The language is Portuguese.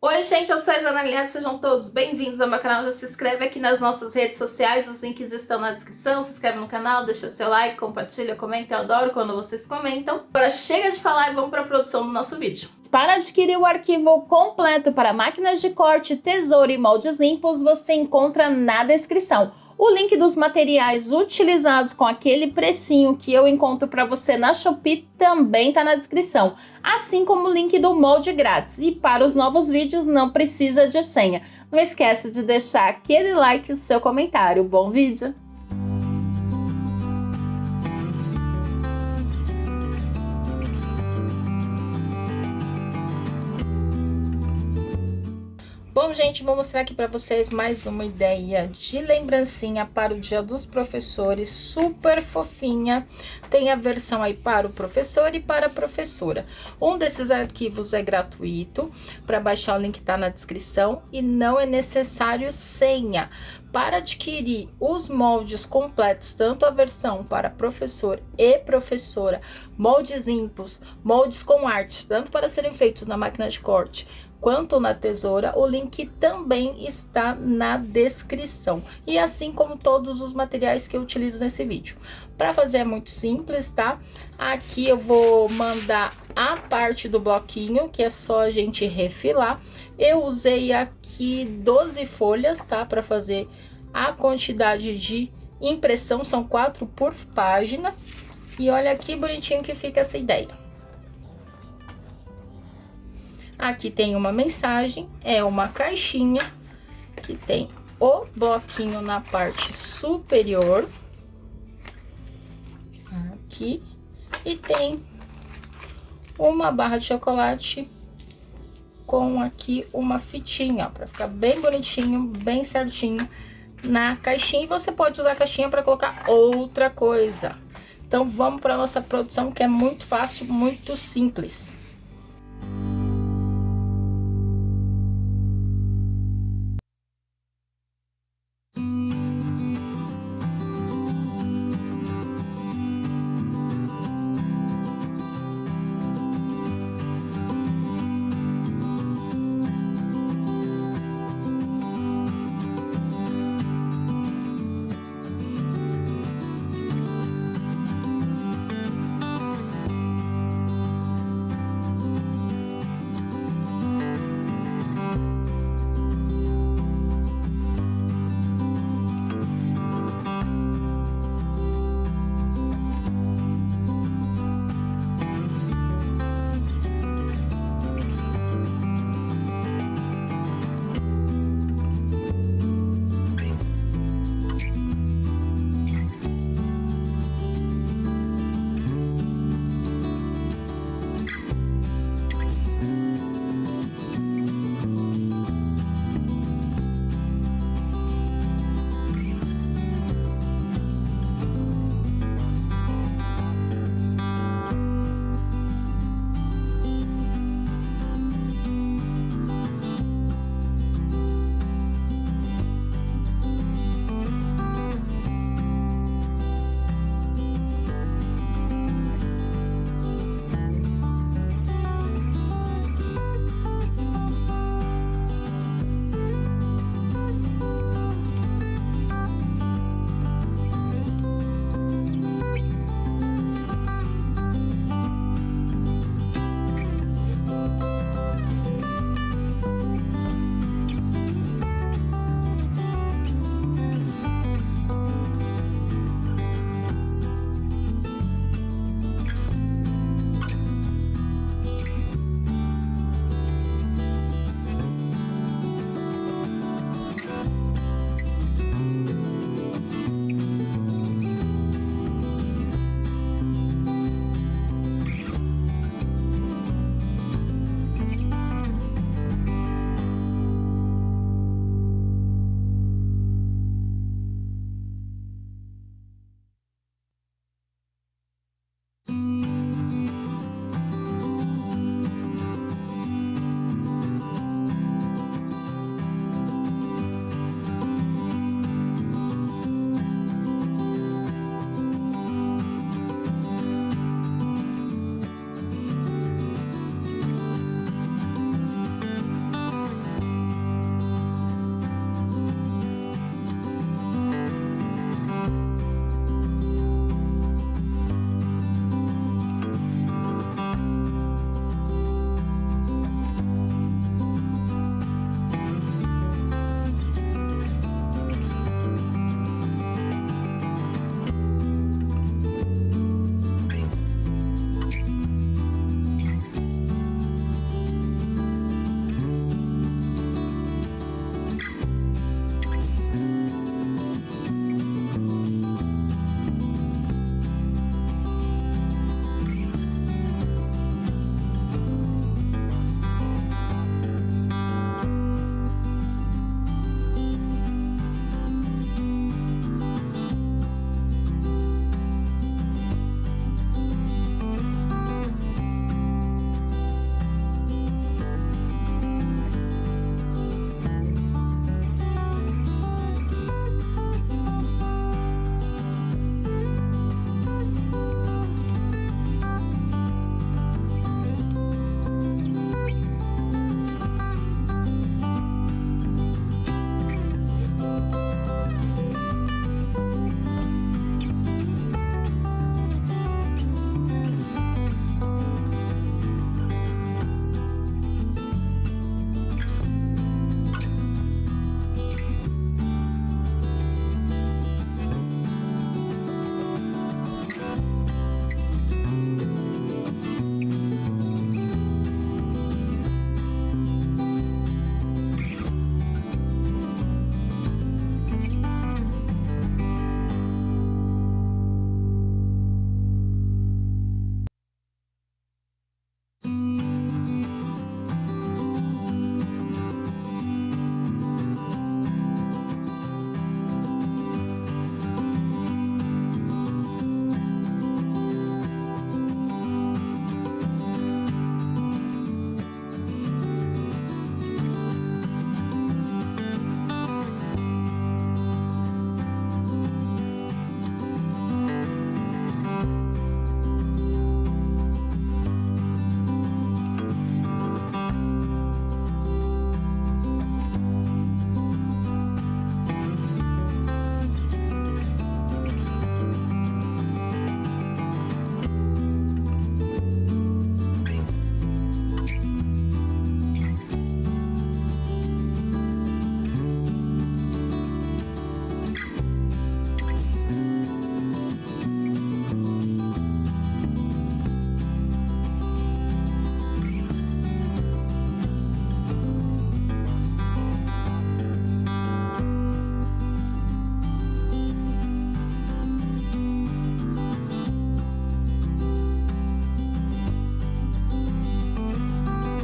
Oi gente, eu sou a Ana, sejam todos bem-vindos ao meu canal. Já se inscreve aqui nas nossas redes sociais, os links estão na descrição. Se inscreve no canal, deixa seu like, compartilha, comenta, eu adoro quando vocês comentam. Agora chega de falar e vamos para a produção do nosso vídeo. Para adquirir o arquivo completo para máquinas de corte, tesoura e moldes limpos, você encontra na descrição. O link dos materiais utilizados com aquele precinho que eu encontro para você na Shopee também está na descrição, assim como o link do molde grátis. E para os novos vídeos não precisa de senha. Não esquece de deixar aquele like e o seu comentário. Bom vídeo! Bom, gente, vou mostrar aqui para vocês mais uma ideia de lembrancinha para o Dia dos Professores, super fofinha. Tem a versão aí para o professor e para a professora. Um desses arquivos é gratuito, para baixar o link tá na descrição e não é necessário senha. Para adquirir os moldes completos, tanto a versão para professor e professora, moldes limpos, moldes com arte, tanto para serem feitos na máquina de corte quanto na tesoura, o link também está na descrição. E assim como todos os materiais que eu utilizo nesse vídeo. Para fazer é muito simples, tá? Aqui eu vou mandar a parte do bloquinho, que é só a gente refilar. Eu usei aqui 12 folhas, tá? Para fazer a quantidade de impressão, são 4 por página. E olha que bonitinho que fica essa ideia. Aqui tem uma mensagem, é uma caixinha que tem o bloquinho na parte superior. Aqui. E tem uma barra de chocolate com aqui uma fitinha, para ficar bem bonitinho, bem certinho na caixinha. E você pode usar a caixinha para colocar outra coisa. Então vamos para nossa produção, que é muito fácil, muito simples.